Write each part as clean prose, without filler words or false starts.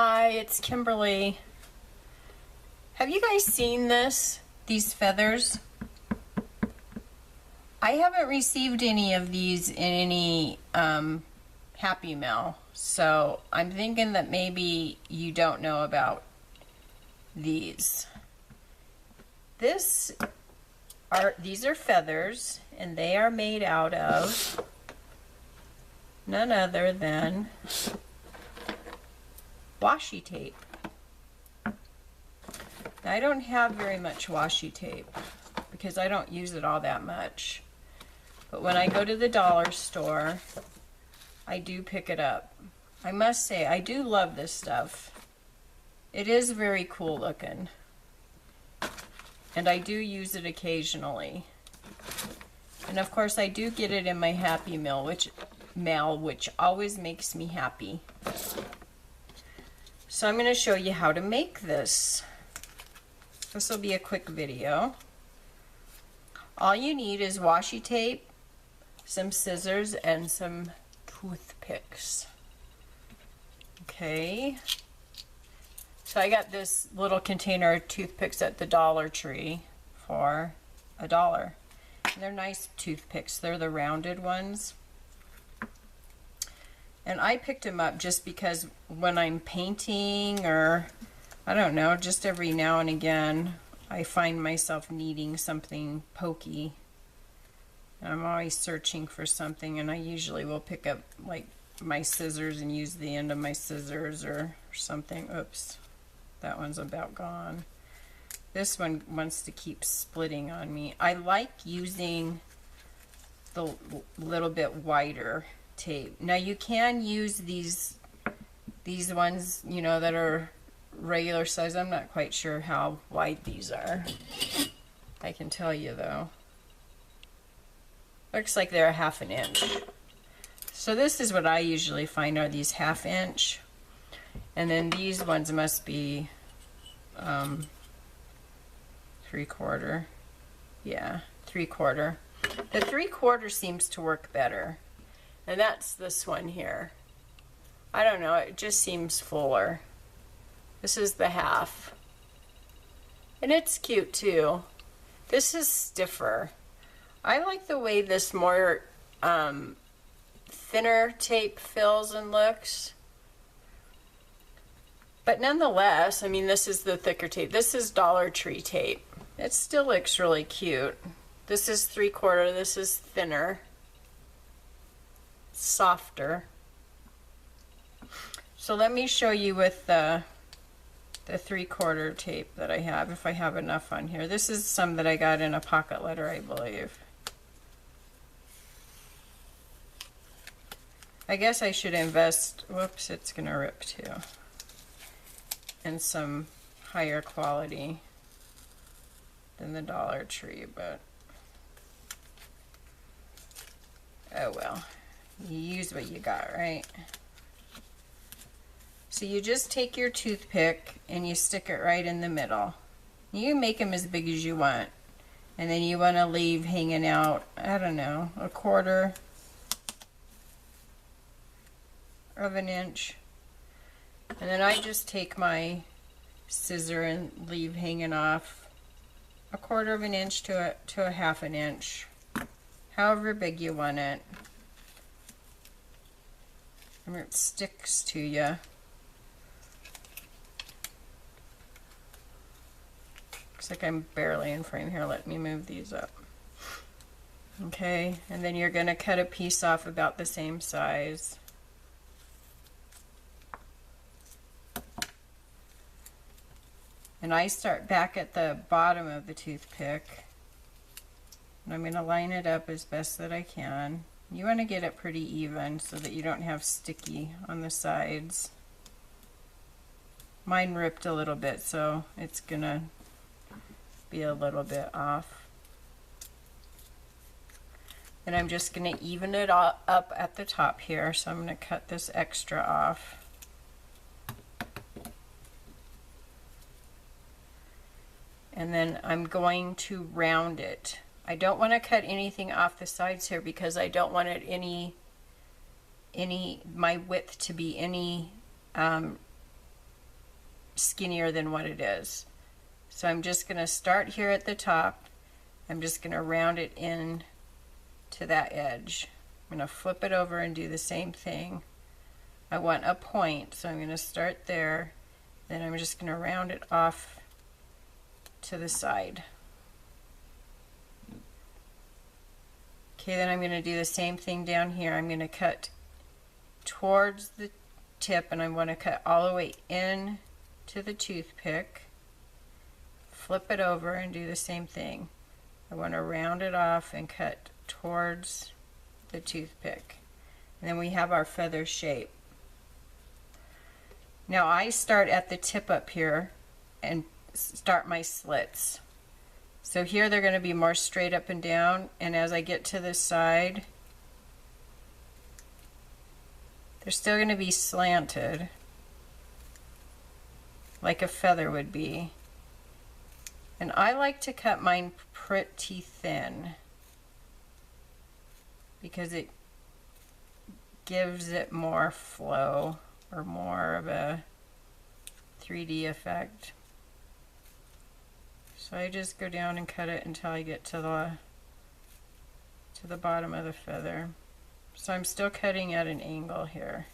Hi, it's Kimberly. Have you guys seen this? These feathers? I haven't received any of these in any Happy Mail, so I'm thinking that maybe you don't know about these. These are feathers, and they are made out of none other than washi tape. Now, I don't have very much washi tape because I don't use it all that much. But when I go to the dollar store, I do pick it up. I must say, I do love this stuff. It is very cool looking. And I do use it occasionally. And of course, I do get it in my Happy Meal, which always makes me happy. So I'm going to show you how to make this. This will be a quick video. All you need is washi tape, some scissors, and some toothpicks. Okay. So I got this little container of toothpicks at the Dollar Tree for $1. And they're nice toothpicks. They're the rounded ones. And I picked them up just because when I'm painting, or I don't know, just every now and again, I find myself needing something pokey. I'm always searching for something, and I usually will pick up like my scissors and use the end of my scissors or something. Oops, that one's about gone. This one wants to keep splitting on me. I like using the little bit wider tape. Now you can use these ones, you know, that are regular size. I'm not quite sure how wide these are. I can tell you though. Looks like they're a 1/2 inch. So this is what I usually find are these 1/2 inch. And then these ones must be 3/4. Yeah, 3/4. The 3/4 seems to work better. And that's this one here. I don't know, it just seems fuller. This is the 1/2. And it's cute too. This is stiffer. I like the way this more thinner tape feels and looks. But nonetheless, I mean, this is the thicker tape. This is Dollar Tree tape. It still looks really cute. This is 3/4, this is thinner. Softer. So let me show you with the 3/4 tape that I have, if I have enough on here. This is some that I got in a pocket letter, I believe. I guess I should invest, whoops, it's gonna rip too, in some higher quality than the Dollar Tree, but oh well. You use what you got, right? So you just take your toothpick and you stick it right in the middle. You can make them as big as you want. And then you want to leave hanging out, I don't know, 1/4 of an inch. And then I just take my scissor and leave hanging off 1/4 of an inch to a 1/2 inch. However big you want it. Remember, it sticks to you. Looks like I'm barely in frame here. Let me move these up. Okay, and then you're going to cut a piece off about the same size. And I start back at the bottom of the toothpick. And I'm going to line it up as best that I can. You want to get it pretty even so that you don't have sticky on the sides. Mine ripped a little bit, so it's going to be a little bit off. And I'm just going to even it all up at the top here, so I'm going to cut this extra off. And then I'm going to round it. I don't want to cut anything off the sides here because I don't want it my width to be any skinnier than what it is. So I'm just going to start here at the top. I'm just going to round it in to that edge. I'm going to flip it over and do the same thing. I want a point, so I'm going to start there. Then I'm just going to round it off to the side. Okay, then I'm going to do the same thing down here. I'm going to cut towards the tip, and I want to cut all the way in to the toothpick. Flip it over and do the same thing. I want to round it off and cut towards the toothpick. And then we have our feather shape. Now I start at the tip up here and start my slits. So here they're going to be more straight up and down, and as I get to this side, they're still going to be slanted like a feather would be. And I like to cut mine pretty thin because it gives it more flow or more of a 3D effect. So I just go down and cut it until I get to the bottom of the feather. So I'm still cutting at an angle here.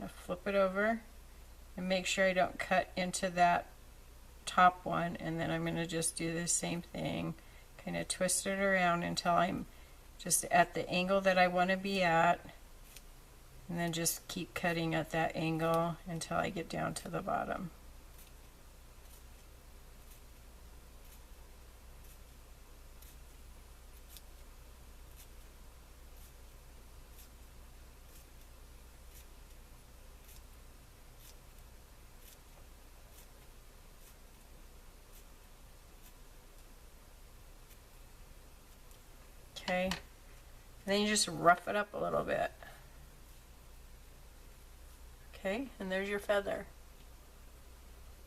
I'll flip it over and make sure I don't cut into that top one, and then I'm going to just do the same thing, kind of twist it around until I'm just at the angle that I want to be at, and then just keep cutting at that angle until I get down to the bottom. Okay, and then you just rough it up a little bit. Okay, and there's your feather.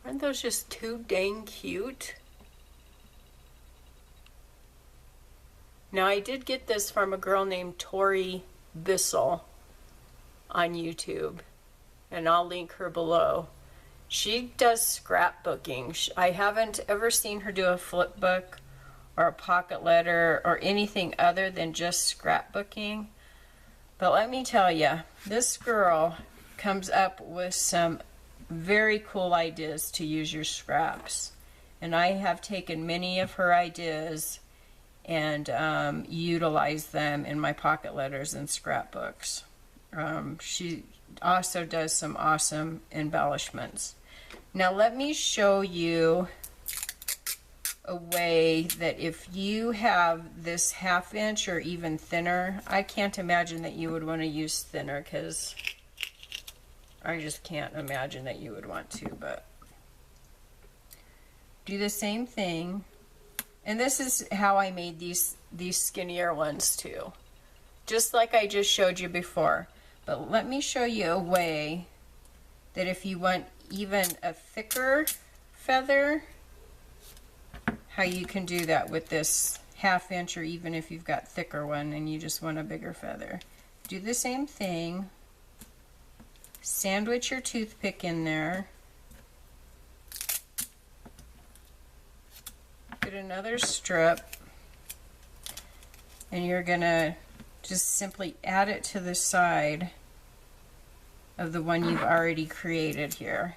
Aren't those just too dang cute? Now I did get this from a girl named Tori Bissell on YouTube, and I'll link her below. She does scrapbooking. I haven't ever seen her do a flip book or a pocket letter or anything other than just scrapbooking. But let me tell you, this girl comes up with some very cool ideas to use your scraps. And I have taken many of her ideas and utilized them in my pocket letters and scrapbooks. She also does some awesome embellishments. Now let me show you a way that if you have this 1/2 inch or even thinner, I can't imagine that you would want to use thinner, because I just can't imagine that you would want to, but do the same thing. And this is how I made these skinnier ones too, just like I just showed you before. But let me show you a way that if you want even a thicker feather, how you can do that with this 1/2 inch, or even if you've got thicker one and you just want a bigger feather. Do the same thing. Sandwich your toothpick in there. Get another strip, and you're gonna just simply add it to the side of the one you've already created here.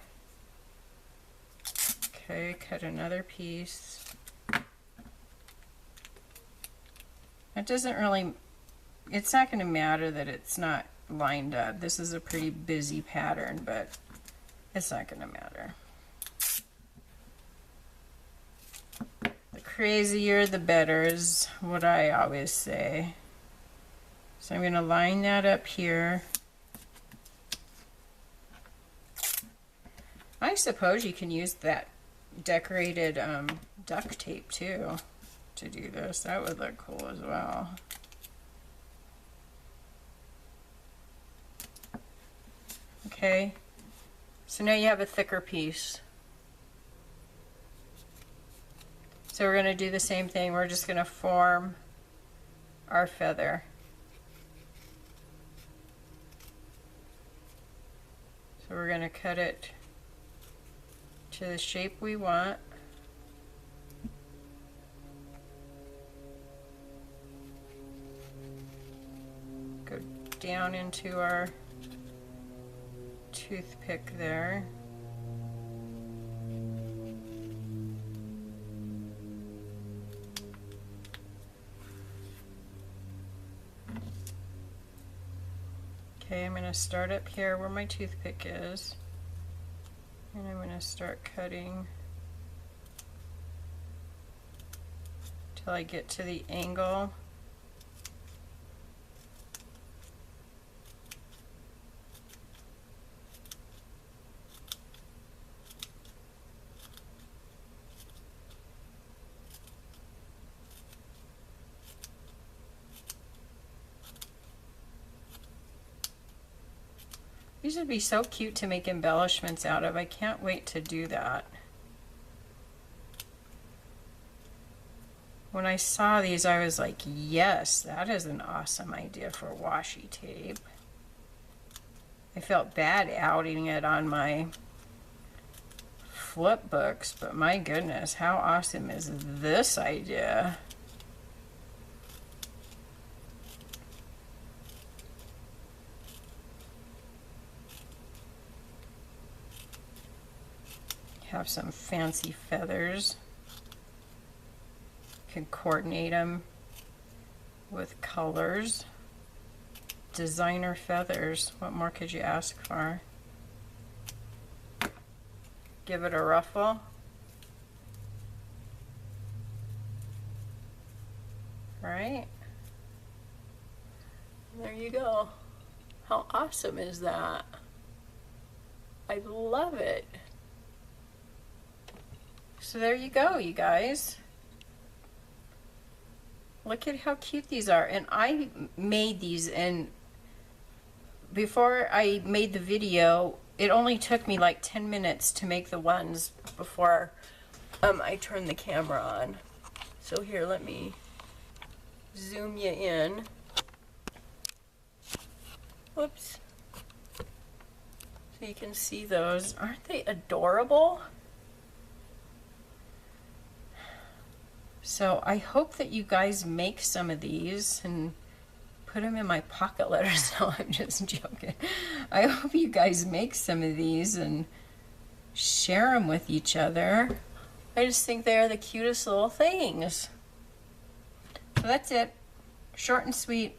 Okay, cut another piece. It doesn't really, it's not going to matter that it's not lined up. This is a pretty busy pattern, but it's not going to matter. The crazier the better is what I always say. So I'm going to line that up here. I suppose you can use that decorated duct tape too to do this. That would look cool as well. Okay, so now you have a thicker piece. So we're going to do the same thing. We're just going to form our feather. So we're going to cut it to the shape we want. Go down into our toothpick there. Okay, I'm going to start up here where my toothpick is, and I'm going to start cutting till I get to the angle. These would be so cute to make embellishments out of. I can't wait to do that. When I saw these, I was like, yes, that is an awesome idea for washi tape. I felt bad outing it on my flip books, but my goodness, how awesome is this idea? Have some fancy feathers. Can coordinate them with colors. Designer feathers. What more could you ask for? Give it a ruffle. Right? There you go. How awesome is that? I love it. So there you go, you guys. Look at how cute these are. And I made these, and before I made the video, it only took me like 10 minutes to make the ones before I turned the camera on. So here, let me zoom you in. Whoops. So you can see those. Aren't they adorable? So I hope that you guys make some of these and put them in my pocket letters. No, I'm just joking. I hope you guys make some of these and share them with each other. I just think they're the cutest little things. So that's it. Short and sweet.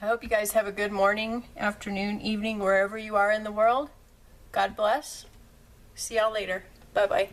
I hope you guys have a good morning, afternoon, evening, wherever you are in the world. God bless. See y'all later. Bye-bye.